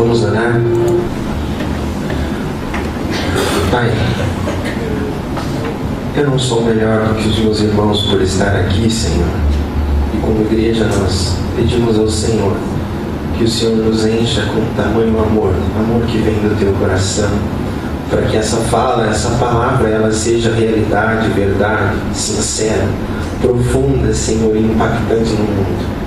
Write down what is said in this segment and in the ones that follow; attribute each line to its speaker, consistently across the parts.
Speaker 1: Vamos orar. Pai, eu não sou melhor do que os meus irmãos por estar aqui, Senhor. E como igreja nós pedimos ao Senhor que o Senhor nos encha com tamanho amor que vem do teu coração, para que essa fala, essa palavra, ela seja realidade, verdade, sincera, profunda, Senhor, e impactante no mundo.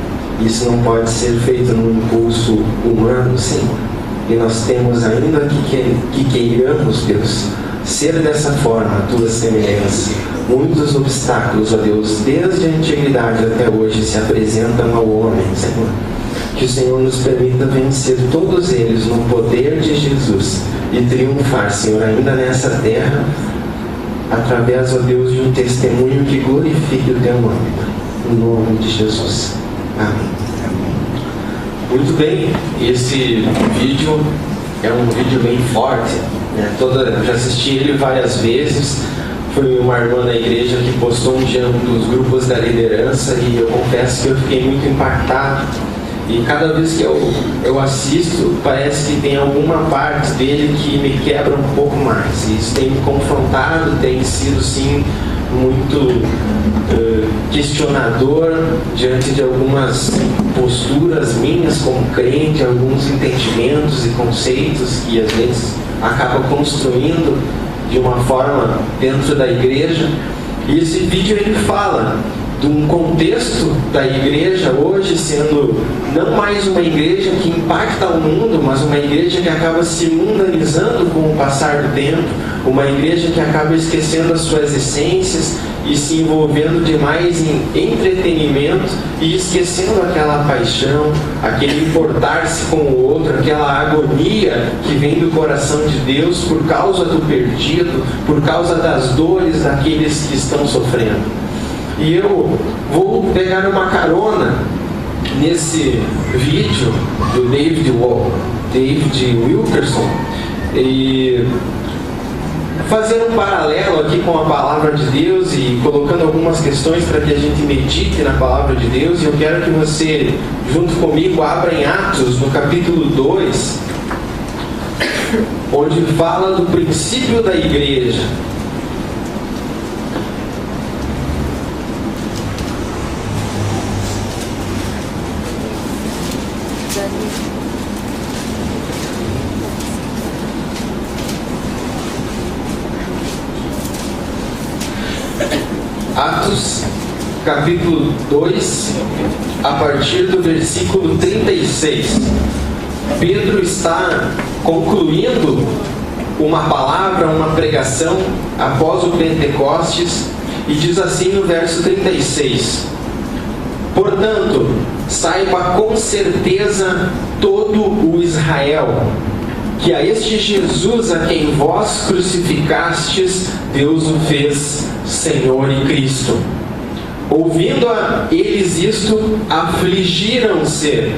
Speaker 1: Isso não pode ser feito num impulso humano, Senhor. E nós temos ainda que queiramos, Deus, ser dessa forma, a tua semelhança. Muitos obstáculos, ó Deus, desde a antiguidade até hoje se apresentam ao homem, Senhor. Que o Senhor nos permita vencer todos eles no poder de Jesus e triunfar, Senhor, ainda nessa terra, através, ó Deus, de um testemunho que glorifique o teu nome, em nome de Jesus. Amém. Muito bem, esse vídeo é um vídeo bem forte, né? Eu já assisti ele várias vezes. Foi uma irmã da igreja que postou um dia um dos grupos da liderança e eu confesso que eu fiquei muito impactado. E cada vez que eu assisto, parece que tem alguma parte dele que me quebra um pouco mais. E isso tem me confrontado, tem sido sim muito questionador diante de algumas posturas minhas como crente, alguns entendimentos e conceitos que às vezes acaba construindo de uma forma dentro da igreja. E esse vídeo ele fala de um contexto da igreja hoje sendo não mais uma igreja que impacta o mundo, mas uma igreja que acaba se mundanizando com o passar do tempo, uma igreja que acaba esquecendo as suas essências e se envolvendo demais em entretenimento e esquecendo aquela paixão, aquele importar-se com o outro, aquela agonia que vem do coração de Deus por causa do perdido, por causa das dores daqueles que estão sofrendo. E eu vou pegar uma carona nesse vídeo do David Wilkerson e fazer um paralelo aqui com a palavra de Deus e colocando algumas questões para que a gente medite na palavra de Deus. E eu quero que você, junto comigo, abra em Atos, no capítulo 2, onde fala do princípio da igreja. Atos, capítulo 2, a partir do versículo 36. Pedro está concluindo uma palavra, uma pregação após o Pentecostes e diz assim no verso 36: portanto, saiba com certeza todo o Israel, que a este Jesus a quem vós crucificastes, Deus o fez Senhor e Cristo. Ouvindo a eles isto, afligiram-se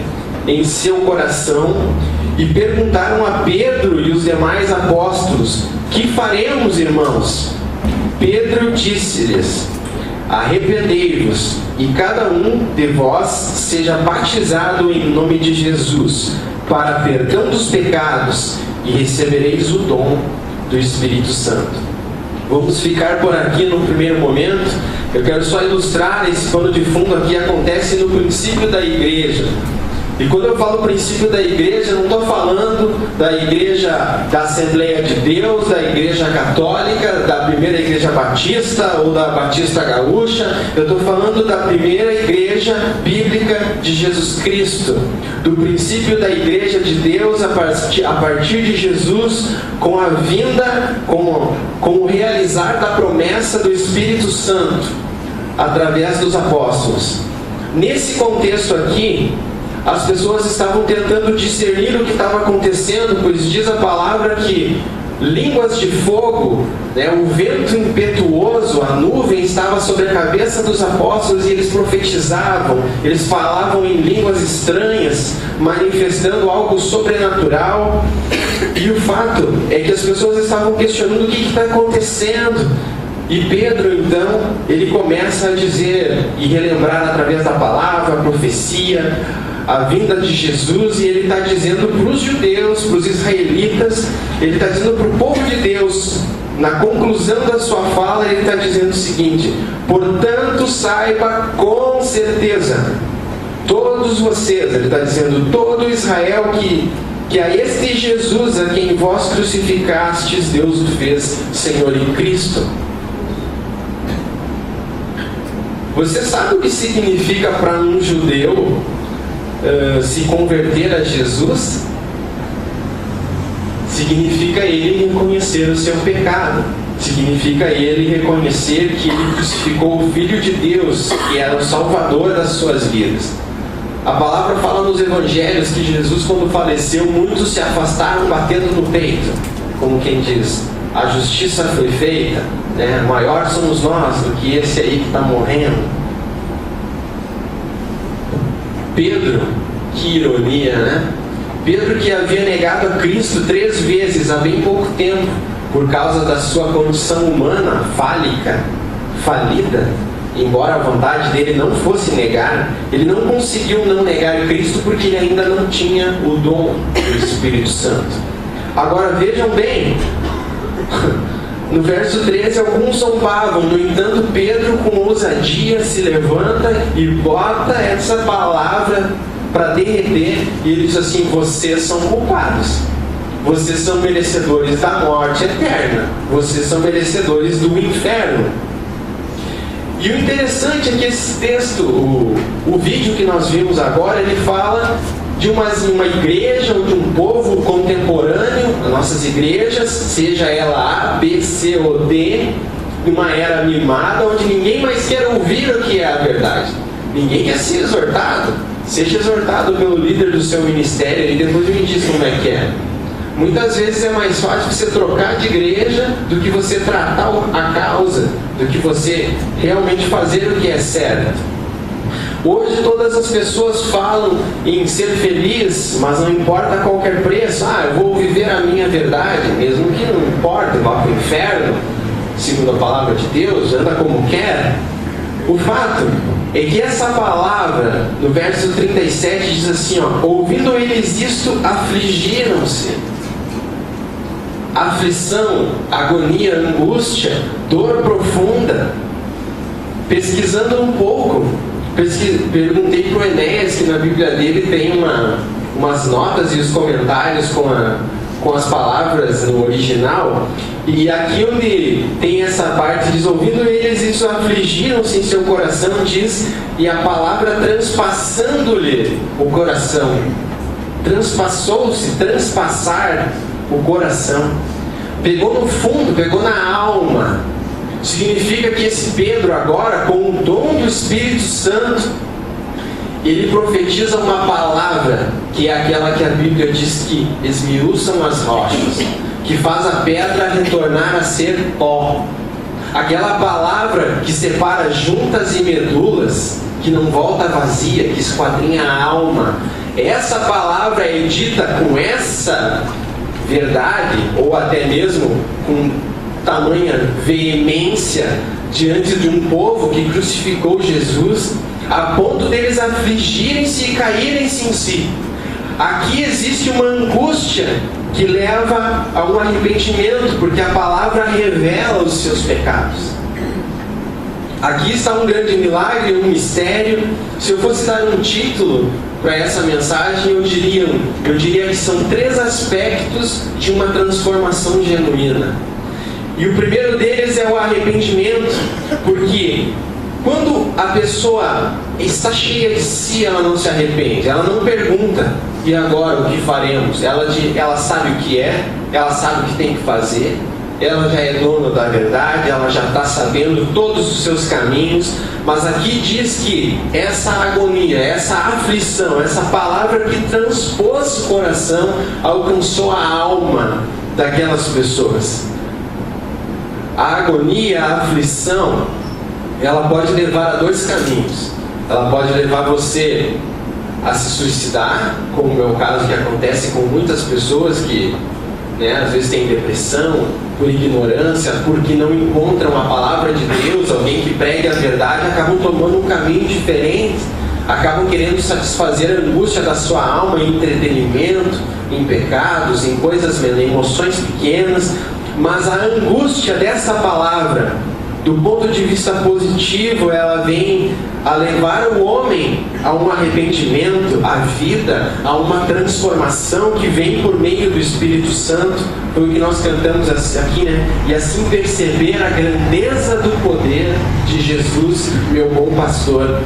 Speaker 1: em seu coração e perguntaram a Pedro e os demais apóstolos: que faremos, irmãos? Pedro disse-lhes: arrependei-vos e cada um de vós seja batizado em nome de Jesus para perdão dos pecados e recebereis o dom do Espírito Santo. Vamos ficar por aqui no primeiro momento. Eu quero só ilustrar esse pano de fundo aqui. Acontece no princípio da igreja. E quando eu falo princípio da igreja, não estou falando da igreja da Assembleia de Deus, da igreja católica, da primeira igreja batista ou da batista gaúcha. Eu estou falando da primeira igreja bíblica de Jesus Cristo, do princípio da igreja de Deus a partir de Jesus, com a vinda, com o realizar da promessa do Espírito Santo através dos apóstolos. Nesse contexto aqui, as pessoas estavam tentando discernir o que estava acontecendo, pois diz a palavra que línguas de fogo, o vento impetuoso, a nuvem estava sobre a cabeça dos apóstolos e eles profetizavam, eles falavam em línguas estranhas, manifestando algo sobrenatural. E o fato é que as pessoas estavam questionando o que está acontecendo. E Pedro, então, ele começa a dizer e relembrar através da palavra, a profecia, a vinda de Jesus, e ele está dizendo para os judeus, para os israelitas, ele está dizendo para o povo de Deus, na conclusão da sua fala, ele está dizendo o seguinte: portanto, saiba com certeza, todos vocês, ele está dizendo, todo Israel, que a este Jesus, a quem vós crucificastes, Deus o fez Senhor em Cristo. Você sabe o que significa para um judeu se converter a Jesus? Significa ele reconhecer o seu pecado. Significa ele reconhecer que ele crucificou o Filho de Deus, que era o Salvador das suas vidas. A palavra fala nos evangelhos que Jesus, quando faleceu, muitos se afastaram batendo no peito, como quem diz, a justiça foi feita, né? Maior somos nós do que esse aí que está morrendo. Pedro, que ironia, né? Pedro, que havia negado a Cristo 3 vezes há bem pouco tempo, por causa da sua condição humana, fálica, falida, embora a vontade dele não fosse negar, ele não conseguiu não negar Cristo porque ele ainda não tinha o dom do Espírito Santo. Agora vejam bem, no verso 13, alguns zombavam, no entanto Pedro com ousadia se levanta e bota essa palavra para derreter, e ele diz assim: vocês são culpados, vocês são merecedores da morte eterna, vocês são merecedores do inferno. E o interessante é que esse texto, o vídeo que nós vimos agora, ele fala de uma igreja ou de um povo contemporâneo, as nossas igrejas, seja ela A, B, C ou D, numa era mimada, onde ninguém mais quer ouvir o que é a verdade. Ninguém quer ser exortado. Seja exortado pelo líder do seu ministério e depois me diz como é que é. Muitas vezes é mais fácil você trocar de igreja do que você tratar a causa, do que você realmente fazer o que é certo. Hoje todas as pessoas falam em ser feliz, mas não importa a qualquer preço. Eu vou viver a minha verdade, mesmo que não importa, vá para o inferno, segundo a palavra de Deus, anda como quer. O fato é que essa palavra, no verso 37, diz assim, ouvindo eles isto, afligiram-se. Aflição, agonia, angústia, dor profunda. Pesquisando um pouco, perguntei para o Enéas, que na Bíblia dele tem umas notas e os comentários com as palavras no original, e aqui onde tem essa parte, diz, ouvindo eles isso, afligiram-se em seu coração, diz, e a palavra transpassando-lhe o coração. Transpassou-se, transpassar o coração. Pegou no fundo, pegou na alma. Significa que esse Pedro agora, com o dom do Espírito Santo, ele profetiza uma palavra, que é aquela que a Bíblia diz que esmiuçam as rochas, que faz a pedra retornar a ser pó. Aquela palavra que separa juntas e medulas, que não volta vazia, que esquadrinha a alma. Essa palavra é dita com essa verdade, ou até mesmo com tamanha veemência, diante de um povo que crucificou Jesus, a ponto deles afligirem-se e caírem-se em si. Aqui existe uma angústia que leva a um arrependimento, porque a palavra revela os seus pecados. Aqui está um grande milagre, um mistério. Se eu fosse dar um título para essa mensagem, eu diria que são 3 aspectos de uma transformação genuína. E o primeiro deles é o arrependimento, porque quando a pessoa está cheia de si, ela não se arrepende, ela não pergunta, e agora o que faremos? Ela sabe o que é, ela sabe o que tem que fazer, ela já é dona da verdade, ela já está sabendo todos os seus caminhos, mas aqui diz que essa agonia, essa aflição, essa palavra que transpôs o coração, alcançou a alma daquelas pessoas. A agonia, a aflição, ela pode levar a 2 caminhos. Ela pode levar você a se suicidar, como é o caso que acontece com muitas pessoas que, às vezes têm depressão, por ignorância, porque não encontram a palavra de Deus, alguém que pregue a verdade, acabam tomando um caminho diferente. acabam querendo satisfazer a angústia da sua alma em entretenimento, em pecados, em coisas, em emoções pequenas. Mas a angústia dessa palavra, do ponto de vista positivo, ela vem a levar o homem a um arrependimento, a vida, a uma transformação que vem por meio do Espírito Santo. Foi o que nós cantamos aqui, né? E assim perceber a grandeza do poder de Jesus, meu bom pastor.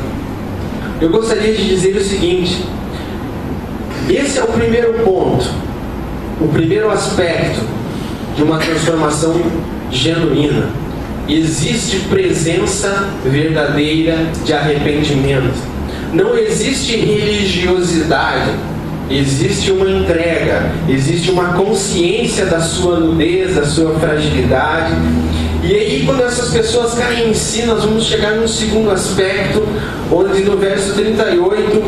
Speaker 1: Eu gostaria de dizer o seguinte: esse é o primeiro ponto, o primeiro aspecto de uma transformação genuína. Existe presença verdadeira de arrependimento. Não existe religiosidade. Existe uma entrega. Existe uma consciência da sua nudez, da sua fragilidade. E aí, quando essas pessoas caem em si, nós vamos chegar num segundo aspecto, onde no verso 38,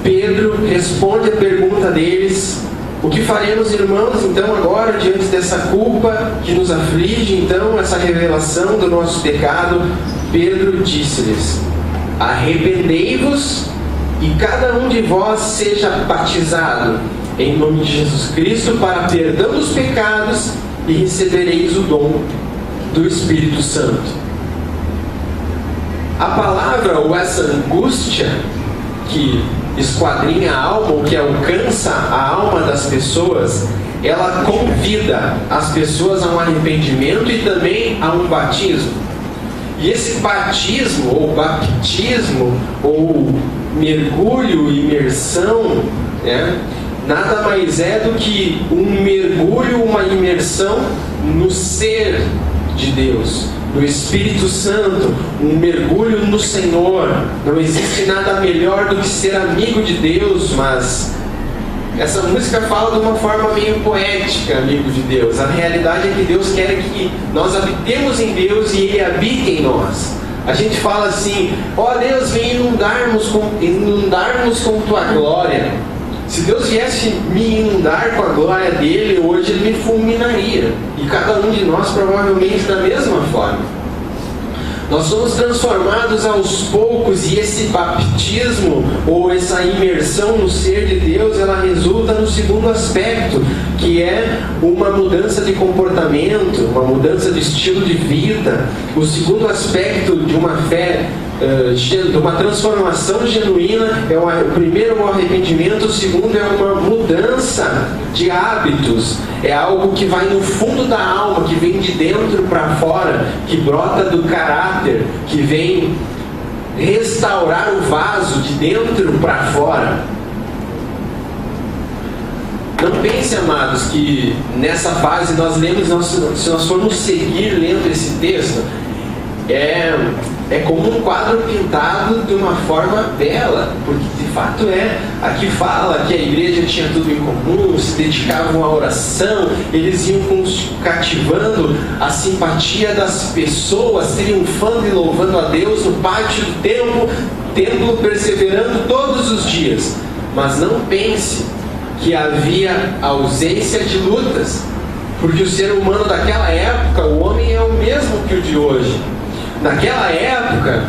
Speaker 1: Pedro responde a pergunta deles: o que faremos, irmãos, então agora, diante dessa culpa que nos aflige, então, essa revelação do nosso pecado? Pedro disse-lhes: arrependei-vos e cada um de vós seja batizado em nome de Jesus Cristo para perdão dos pecados e recebereis o dom do Espírito Santo. A palavra, ou essa angústia que esquadrinha a alma, ou que alcança a alma das pessoas, ela convida as pessoas a um arrependimento e também a um batismo. E esse batismo, ou baptismo, ou mergulho, imersão, né, nada mais é do que um mergulho, uma imersão no ser de Deus, no Espírito Santo, um mergulho no Senhor. Não existe nada melhor do que ser amigo de Deus, mas essa música fala de uma forma meio poética, amigo de Deus. A realidade é que Deus quer que nós habitemos em Deus e Ele habite em nós. A gente fala assim: ó Deus, vem inundarmos com Tua glória. Se Deus viesse me inundar com a glória dele, hoje Ele me fulminaria. E cada um de nós provavelmente da mesma forma. Nós somos transformados aos poucos, e esse batismo, ou essa imersão no ser de Deus, ela resulta no segundo aspecto, que é uma mudança de comportamento, uma mudança de estilo de vida. O segundo aspecto de uma fé, de uma transformação genuína, é o primeiro, o arrependimento. O segundo é uma mudança de hábitos. É algo que vai no fundo da alma, que vem de dentro para fora, que brota do caráter, que vem restaurar o vaso de dentro para fora. Não pense, amados, que nessa fase nós lemos, se nós formos seguir lendo esse texto, é como um quadro pintado de uma forma bela, porque de fato aqui fala que a igreja tinha tudo em comum, se dedicavam à oração, eles iam cativando a simpatia das pessoas, triunfando e louvando a Deus no pátio do templo, perseverando todos os dias. Mas não pense que havia ausência de lutas, porque o ser humano daquela época, o homem é o mesmo que o de hoje. Naquela época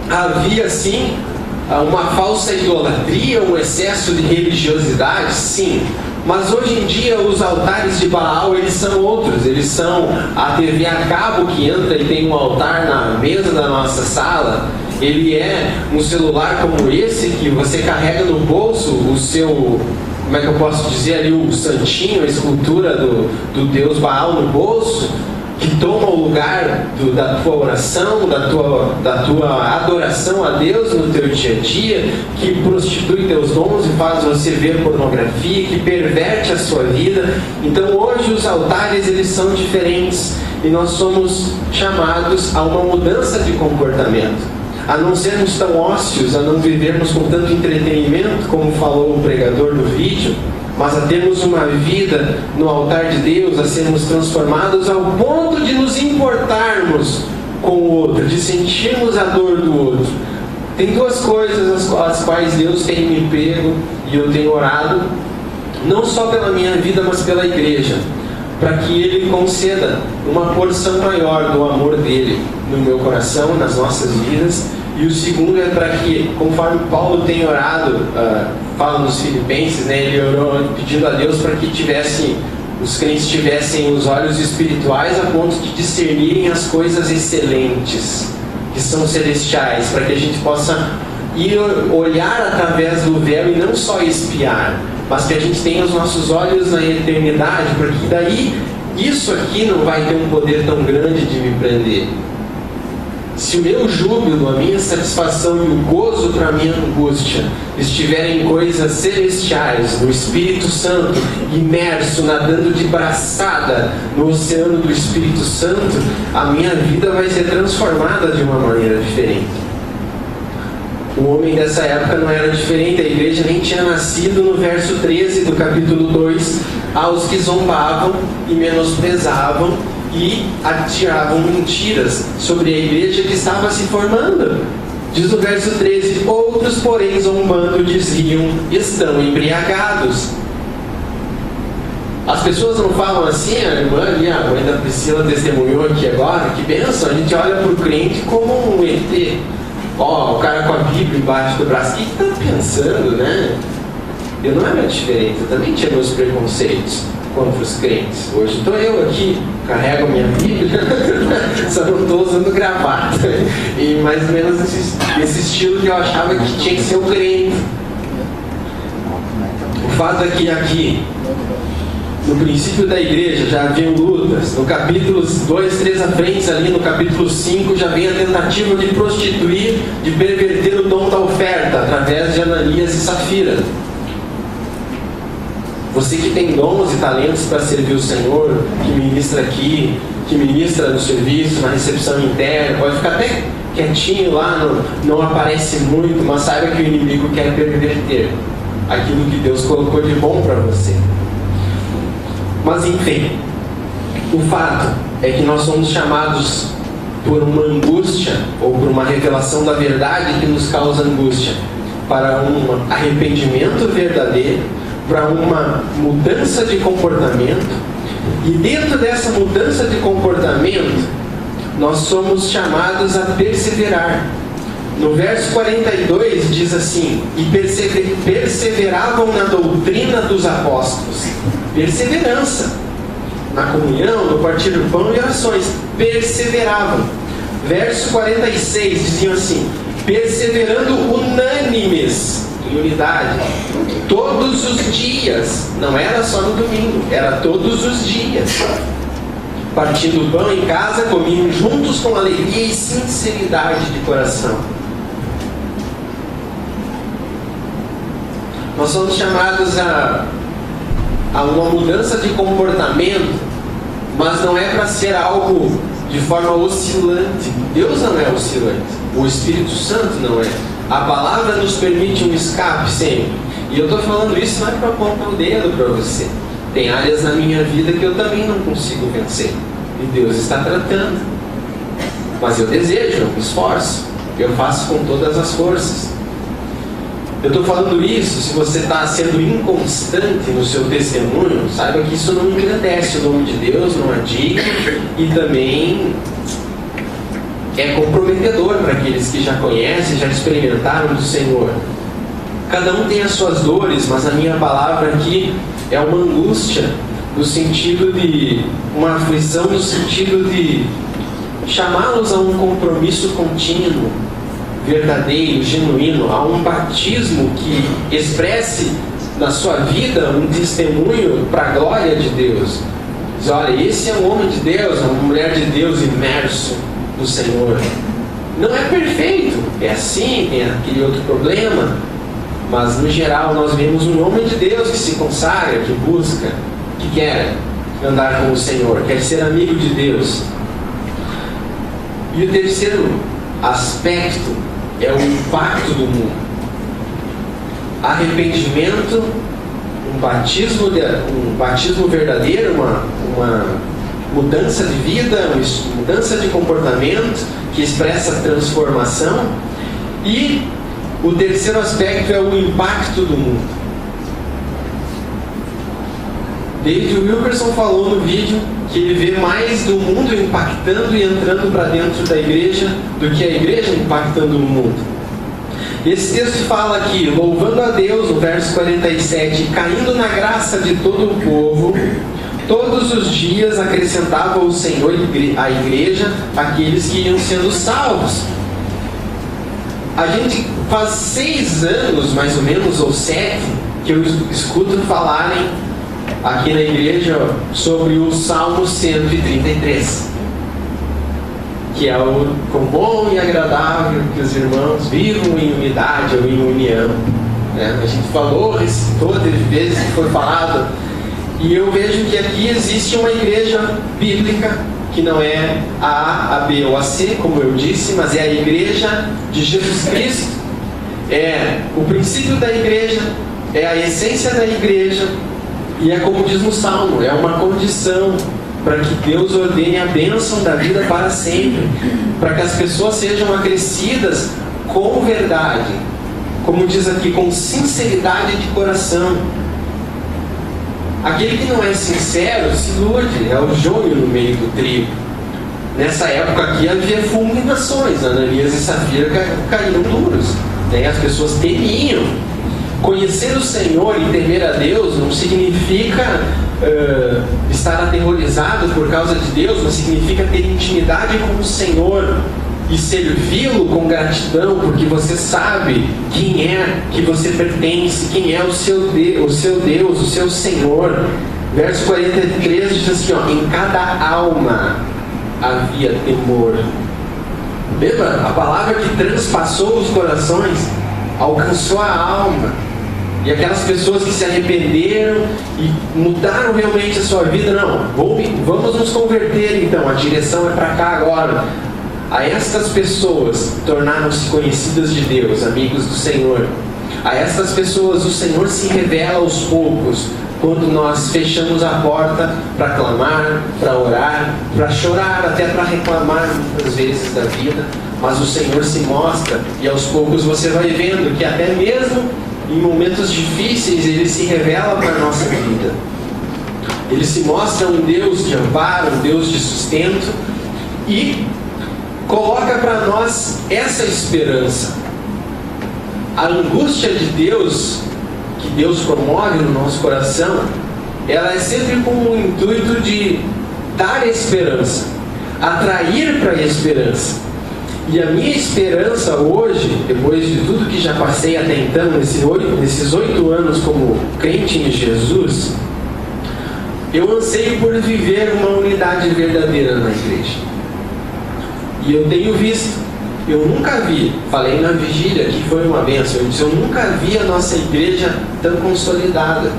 Speaker 1: havia sim uma falsa idolatria, um excesso de religiosidade, sim. Mas hoje em dia os altares de Baal, eles são outros. Eles são a TV a cabo que entra e tem um altar na mesa da nossa sala. Ele é um celular como esse que você carrega no bolso o seu, como é que eu posso dizer ali, o santinho, a escultura do deus Baal no bolso, que toma o lugar da tua oração, da tua adoração a Deus no teu dia a dia, que prostitui teus dons e faz você ver pornografia, que perverte a sua vida. Então hoje os altares, eles são diferentes, e nós somos chamados a uma mudança de comportamento, a não sermos tão ósseos, a não vivermos com tanto entretenimento, como falou o pregador no vídeo, mas a termos uma vida no altar de Deus, a sermos transformados ao ponto de nos importarmos com o outro, de sentirmos a dor do outro. Tem duas coisas as quais Deus tem me pego, e eu tenho orado, não só pela minha vida, mas pela igreja, para que Ele conceda uma porção maior do amor dele no meu coração, nas nossas vidas, E o segundo é para que, conforme Paulo tem orado, fala nos Filipenses, né, ele orou pedindo a Deus para que os crentes tivessem os olhos espirituais a ponto de discernirem as coisas excelentes, que são celestiais, para que a gente possa ir olhar através do véu e não só espiar, mas que a gente tenha os nossos olhos na eternidade, porque daí isso aqui não vai ter um poder tão grande de me prender. Se o meu júbilo, a minha satisfação e o gozo para a minha angústia estiverem em coisas celestiais, no Espírito Santo, imerso, nadando de braçada no oceano do Espírito Santo, a minha vida vai ser transformada de uma maneira diferente. O homem dessa época não era diferente, a igreja nem tinha nascido. No verso 13 do capítulo 2, aos que zombavam e menosprezavam e atiravam mentiras sobre a igreja que estava se formando. Diz o verso 13: outros, porém, zombando, diziam: estão embriagados. As pessoas não falam assim, a irmã ali, a mãe da Priscila testemunhou aqui agora, que bênção, a gente olha para o crente como um ET. O cara com a Bíblia embaixo do braço, o que está pensando, né? Eu não era diferente, eu também tinha meus preconceitos contra os crentes. Hoje estou eu aqui, carrego a minha Bíblia, só não estou usando gravata. E mais ou menos esse estilo que eu achava que tinha que ser o crente. O fato é que aqui, no princípio da igreja, já haviam lutas. No capítulo 2, 3 à frente, ali no capítulo 5, já vem a tentativa de prostituir, de perverter o dom da oferta, através de Ananias e Safira. Você que tem dons e talentos para servir o Senhor, que ministra aqui, que ministra no serviço, na recepção interna, pode ficar até quietinho lá, não aparece muito, mas saiba que o inimigo quer perverter aquilo que Deus colocou de bom para você. Mas enfim, o fato é que nós somos chamados por uma angústia, ou por uma revelação da verdade que nos causa angústia, para um arrependimento verdadeiro, para uma mudança de comportamento. E dentro dessa mudança de comportamento, nós somos chamados a perseverar. No verso 42 diz assim: e perseveravam na doutrina dos apóstolos. Perseverança na comunhão, no partir do pão e orações. Perseveravam. Verso 46 diziam assim: perseverando unânimes, em unidade, todos os dias. Não era só no domingo, era todos os dias. Partindo o pão em casa, comiam juntos com alegria e sinceridade de coração. Nós somos chamados a uma mudança de comportamento, mas não é para ser algo de forma oscilante. Deus não é oscilante, o Espírito Santo não é. A palavra nos permite um escape sempre. E eu estou falando isso não é para apontar o dedo para você. Tem áreas na minha vida que eu também não consigo vencer, e Deus está tratando. Mas eu desejo, eu me esforço, eu faço com todas as forças. Eu estou falando isso, se você está sendo inconstante no seu testemunho, saiba que isso não engrandece o nome de Deus, não é digno, e também é comprometedor para aqueles que já conhecem, já experimentaram do Senhor. Cada um tem as suas dores, mas a minha palavra aqui é uma angústia, no sentido de uma aflição, no sentido de chamá-los a um compromisso contínuo, verdadeiro, genuíno, a um batismo que expresse na sua vida um testemunho para a glória de Deus. Diz: olha, esse é um homem de Deus, uma mulher de Deus imerso no Senhor. Não é perfeito, é assim, tem aquele outro problema, mas no geral nós vemos um homem de Deus que se consagra, que busca, que quer andar com o Senhor, quer ser amigo de Deus. E o terceiro aspecto é o impacto do mundo. Arrependimento, um batismo verdadeiro, uma mudança de vida, uma mudança de comportamento que expressa transformação. E o terceiro aspecto é o impacto do mundo. David Wilkerson falou no vídeo que ele vê mais do mundo impactando e entrando para dentro da igreja do que a igreja impactando o mundo. Esse texto fala aqui, louvando a Deus, no verso 47, caindo na graça de todo o povo, todos os dias acrescentava o Senhor à igreja aqueles que iam sendo salvos. A gente faz 6 anos, mais ou menos, ou 7, que eu escuto falarem aqui na igreja sobre o Salmo 133, que é o quão bom e agradável que os irmãos vivam em unidade ou em união. A gente falou, recitou, teve vezes que foi falado, e eu vejo que aqui existe uma igreja bíblica, que não é a A, a B ou a C, como eu disse, mas é a igreja de Jesus Cristo. É o princípio da igreja, é a essência da igreja, e é como diz no Salmo, é uma condição para que Deus ordene a bênção da vida para sempre, para que as pessoas sejam acrescidas com verdade, como diz aqui, com sinceridade de coração. Aquele que não é sincero se ilude, é o joio no meio do trigo. Nessa época aqui havia fulminações, Ananias e Safira caíram duros, as pessoas temiam. Conhecer o Senhor e temer a Deus não significa estar aterrorizado por causa de Deus, não significa ter intimidade com o Senhor e servi-lo com gratidão, porque você sabe quem é que você pertence, quem é o seu Deus, o seu Senhor. Verso 43 diz assim, em cada alma havia temor. Lembra? A palavra que transpassou os corações alcançou a alma. E aquelas pessoas que se arrependeram e mudaram realmente a sua vida, não, vamos nos converter então, a direção é para cá agora. A estas pessoas tornaram-se conhecidas de Deus, amigos do Senhor. A estas pessoas o Senhor se revela aos poucos, quando nós fechamos a porta para clamar, para orar, para chorar, até para reclamar muitas vezes da vida. Mas o Senhor se mostra e aos poucos você vai vendo que até mesmo em momentos difíceis Ele se revela para a nossa vida. Ele se mostra um Deus de amparo, um Deus de sustento e coloca para nós essa esperança. A angústia de Deus, que Deus promove no nosso coração, ela é sempre com o intuito de dar esperança, atrair para a esperança. E a minha esperança hoje, depois de tudo que já passei até então, nesses 8 anos como crente em Jesus, eu anseio por viver uma unidade verdadeira na igreja. E eu tenho visto, eu nunca vi, falei na vigília que foi uma bênção, eu disse, eu nunca vi a nossa igreja tão consolidada,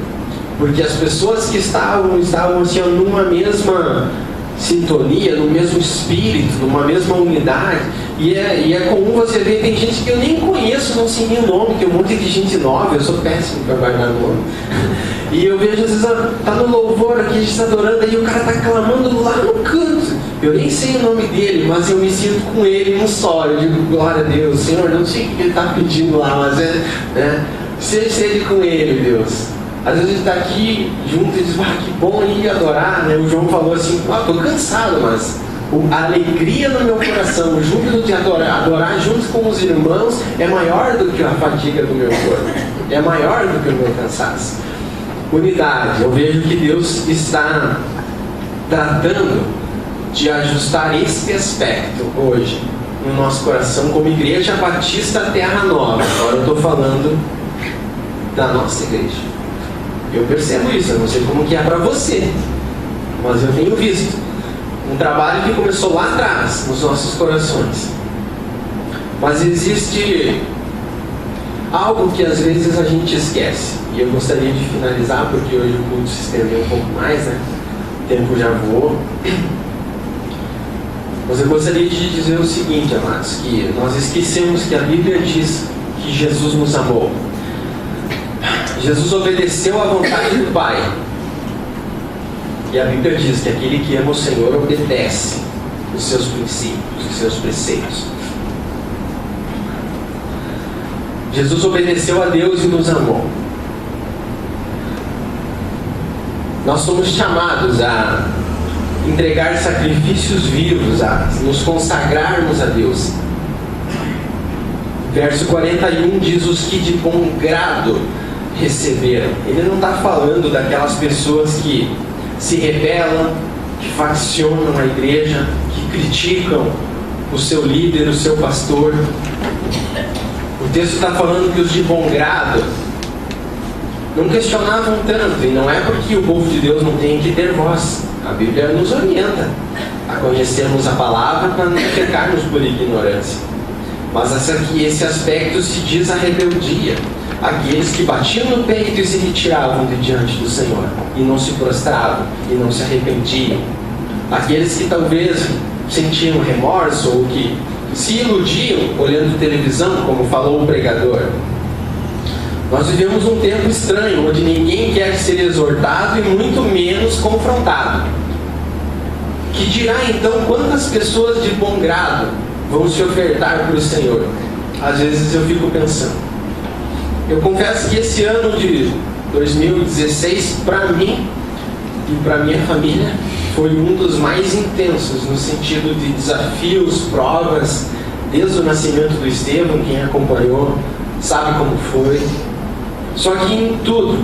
Speaker 1: porque as pessoas que estavam assim, numa mesma sintonia, no mesmo espírito, numa mesma unidade, e é comum você ver, tem gente que eu nem conheço, não sei nem o nome, que é um monte de gente nova, eu sou péssimo para guardar nome, e eu vejo às vezes, tá no louvor aqui, a gente está adorando, aí o cara tá clamando lá no canto, eu nem sei o nome dele, mas eu me sinto com ele num só, eu digo, glória a Deus, Senhor, não sei o que ele está pedindo lá, mas seja ele com ele, Deus. Às vezes a gente está aqui junto e diz, que bom ir adorar, né? O João falou assim, estou cansado, mas a alegria no meu coração, o júbilo de adorar junto com os irmãos é maior do que a fadiga do meu corpo, é maior do que o meu cansaço. Unidade, eu vejo que Deus está tratando de ajustar esse aspecto hoje no nosso coração como Igreja Batista Terra Nova. Agora eu estou falando da nossa igreja. Eu percebo isso, eu não sei como que é para você, mas eu tenho visto um trabalho que começou lá atrás, nos nossos corações. Mas existe algo que às vezes a gente esquece, e eu gostaria de finalizar, porque hoje o culto se estendeu um pouco mais, né? O tempo já voou. Mas eu gostaria de dizer o seguinte, amados, que nós esquecemos que a Bíblia diz que Jesus nos amou. Jesus obedeceu à vontade do Pai. E a Bíblia diz que aquele que ama o Senhor obedece os seus princípios, os seus preceitos. Jesus obedeceu a Deus e nos amou. Nós somos chamados a entregar sacrifícios vivos, a nos consagrarmos a Deus. Verso 41 diz: os que de bom grado receberam. Ele não está falando daquelas pessoas que se rebelam, que faccionam a igreja, que criticam o seu líder, o seu pastor. O texto está falando que os de bom grado não questionavam tanto, e não é porque o povo de Deus não tem que ter voz. A Bíblia nos orienta a conhecermos a palavra para não pecarmos por ignorância. Mas esse aspecto se diz a rebeldia. Aqueles que batiam no peito e se retiravam de diante do Senhor, e não se prostravam, e não se arrependiam. Aqueles que talvez sentiam remorso, ou que se iludiam olhando televisão, como falou o pregador. Nós vivemos um tempo estranho, onde ninguém quer ser exortado e muito menos confrontado. Que dirá então quantas pessoas de bom grado vão se ofertar para o Senhor? Às vezes eu fico pensando. Eu confesso que esse ano de 2016, para mim e para minha família, foi um dos mais intensos, no sentido de desafios, provas, desde o nascimento do Estevão. Quem acompanhou sabe como foi. Só que em tudo,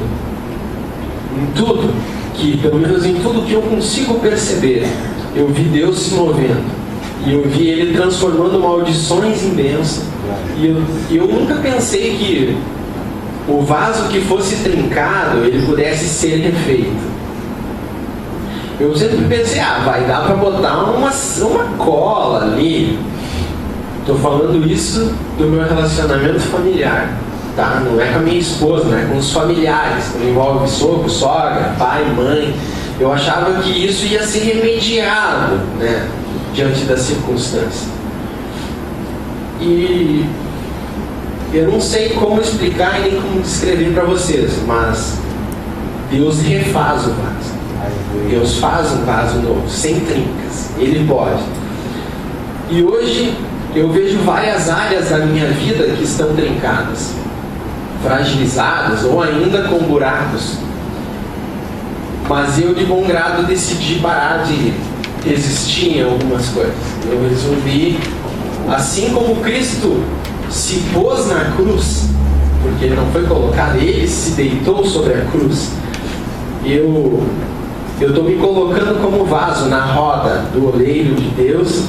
Speaker 1: pelo menos em tudo que eu consigo perceber, eu vi Deus se movendo, e eu vi Ele transformando maldições em bênçãos, e eu nunca pensei que o vaso que fosse trincado, ele pudesse ser refeito. Eu sempre pensei, vai dar para botar uma cola ali. Estou falando isso do meu relacionamento familiar, tá? Não é com a minha esposa, não é com os familiares, que envolve sogro, sogra, pai, mãe. Eu achava que isso ia ser remediado, né, diante das circunstâncias. E eu não sei como explicar e nem como descrever para vocês, mas Deus refaz o vaso. Deus faz um vaso novo, sem trincas. Ele pode. E hoje eu vejo várias áreas da minha vida que estão trincadas, fragilizadas ou ainda com buracos. Mas eu, de bom grado, decidi parar de resistir em algumas coisas. Eu resolvi, assim como Cristo se pôs na cruz, porque Ele não foi colocado, Ele se deitou sobre a cruz. Eu estou me colocando como vaso na roda do oleiro de Deus.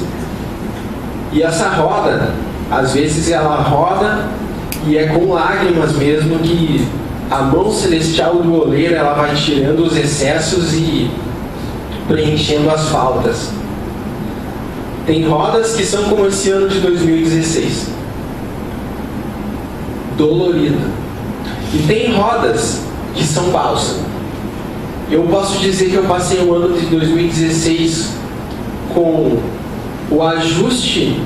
Speaker 1: E essa roda, às vezes ela roda e é com lágrimas mesmo que a mão celestial do oleiro, ela vai tirando os excessos e preenchendo as faltas. Tem rodas que são como esse ano de 2016, dolorida. E tem rodas que são bálsamo. Eu posso dizer que eu passei o ano de 2016 com o ajuste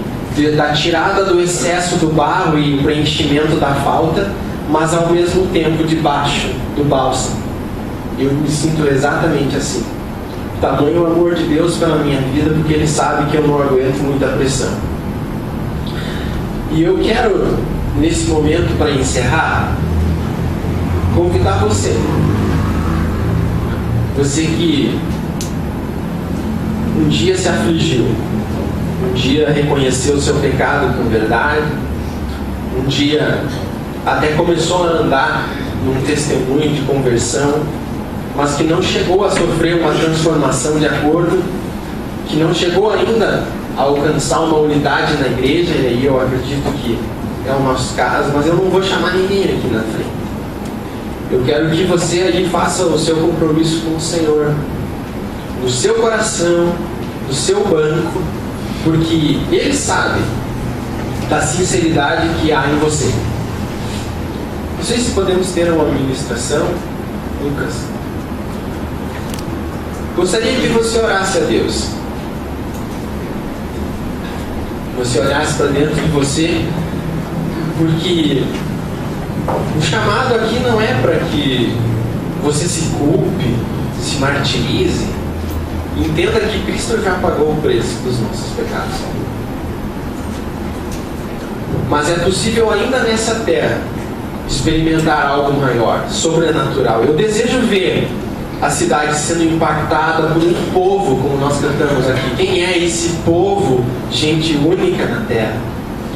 Speaker 1: da tirada do excesso do barro e o preenchimento da falta, mas ao mesmo tempo debaixo do bálsamo. Eu me sinto exatamente assim. Tamanho o amor de Deus pela minha vida, porque Ele sabe que eu não aguento muita pressão. E eu quero, nesse momento, para encerrar, convidar você que um dia se afligiu, um dia reconheceu o seu pecado com verdade, um dia até começou a andar num testemunho de conversão, mas que não chegou a sofrer uma transformação de acordo, que não chegou ainda a alcançar uma unidade na igreja, e aí eu acredito que é o nosso caso, mas eu não vou chamar ninguém aqui na frente. Eu quero que você aí faça o seu compromisso com o Senhor, no seu coração, no seu banco, porque Ele sabe da sinceridade que há em você. Não sei se podemos ter uma ministração, Lucas. Gostaria que você orasse a Deus. Você olhasse para dentro de você, porque o chamado aqui não é para que você se culpe, se martirize. Entenda que Cristo já pagou o preço dos nossos pecados. Mas é possível ainda nessa terra experimentar algo maior, sobrenatural. Eu desejo ver a cidade sendo impactada por um povo, como nós cantamos aqui. Quem é esse povo? Gente única na terra.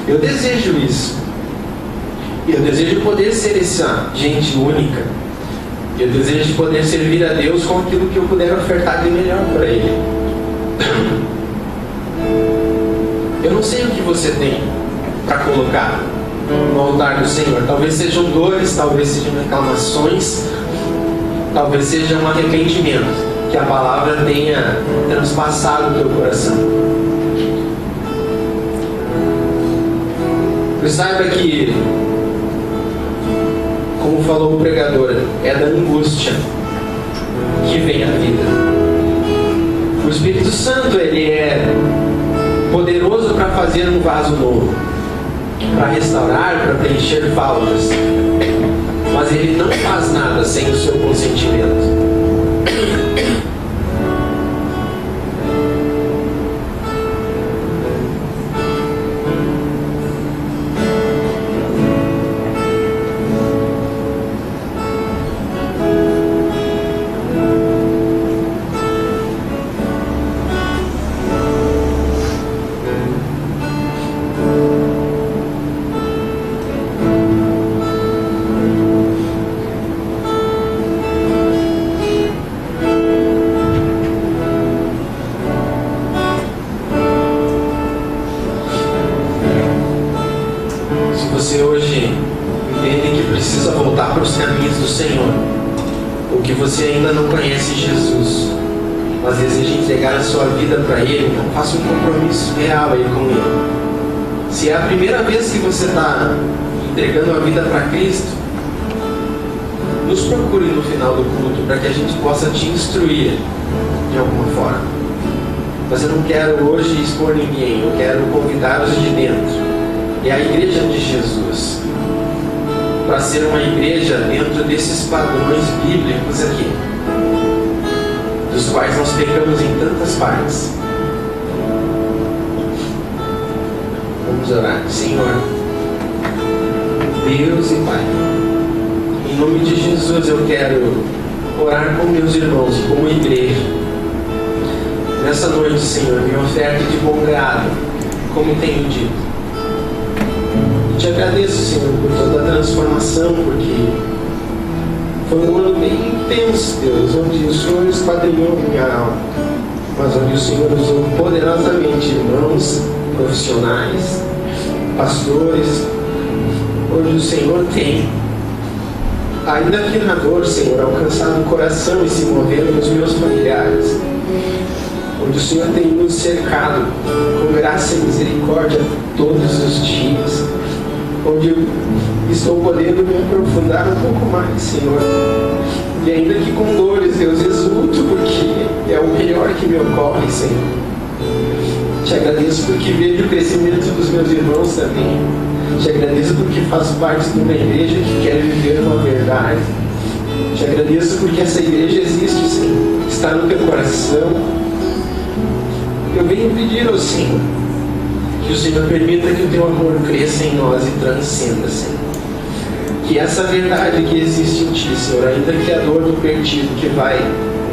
Speaker 1: Eu desejo isso. Eu desejo poder ser essa gente única. Eu desejo poder servir a Deus com aquilo que eu puder ofertar de melhor para Ele. Eu não sei o que você tem para colocar no altar do Senhor. Talvez sejam dores, talvez sejam reclamações, talvez seja um arrependimento que a palavra tenha transpassado o teu coração. Mas saiba que, como falou o pregador, é da angústia que vem a vida. O Espírito Santo, ele é poderoso para fazer um vaso novo, para restaurar, para preencher faltas. Mas ele não faz nada sem o seu consentimento. Você hoje entende que precisa voltar para os caminhos do Senhor, ou que você ainda não conhece Jesus, mas deseja entregar a sua vida para Ele, então faça um compromisso real aí com Ele. Se é a primeira vez que você está entregando a vida para Cristo, nos procure no final do culto para que a gente possa te instruir de alguma forma. Mas eu não quero hoje expor ninguém, eu quero convidá-los de dentro. É a igreja de Jesus, para ser uma igreja dentro desses padrões bíblicos aqui, dos quais nós pecamos em tantas partes. Vamos orar. Senhor, Deus e Pai, em nome de Jesus eu quero orar com meus irmãos, como igreja. Nessa noite, Senhor, me oferta de bom grado, como tenho dito. Te agradeço, Senhor, por toda a transformação, porque foi um ano bem intenso, Deus, onde o Senhor esquadrinhou minha alma, mas onde o Senhor usou poderosamente irmãos, profissionais, pastores, onde o Senhor tem, ainda que na dor, Senhor, alcançado o coração e se movendo nos meus familiares, onde o Senhor tem nos cercado com graça e misericórdia todos os dias, onde eu estou podendo me aprofundar um pouco mais, Senhor. E ainda que com dores, Deus, exulto, porque é o melhor que me ocorre, Senhor. Te agradeço porque vejo o crescimento dos meus irmãos também. Te agradeço porque faço parte de uma igreja que quer viver uma verdade. Te agradeço porque essa igreja existe, Senhor. Está no teu coração. Eu venho pedir ao Senhor que o Senhor permita que o teu amor cresça em nós e transcenda, Senhor. Que essa verdade que existe em ti, Senhor, ainda que a dor do perdido, que vai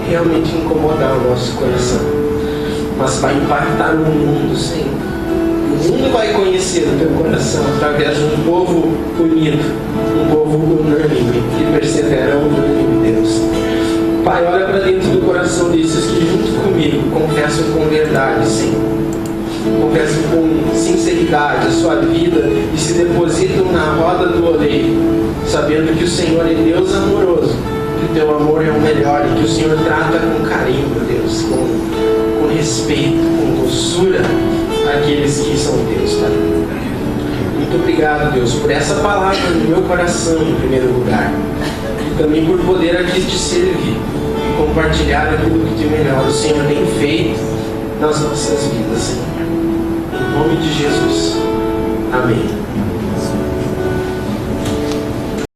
Speaker 1: realmente incomodar o nosso coração, mas vai impactar o mundo, Senhor. O mundo vai conhecer o teu coração através de um povo unido, um povo unânime, que persevera unânime, Deus. Pai, olha para dentro do coração desses que junto comigo confessam com verdade, Senhor. Confessam com sinceridade a sua vida e se depositam na roda do oleiro, sabendo que o Senhor é Deus amoroso, que o teu amor é o melhor e que o Senhor trata com carinho, Deus, com respeito, com doçura aqueles que são Deus, Pai. Muito obrigado, Deus, por essa palavra no meu coração em primeiro lugar, e também por poder aqui te servir e compartilhar aquilo que de melhor o Senhor tem feito nas nossas vidas, Senhor. Em nome de Jesus. Amém.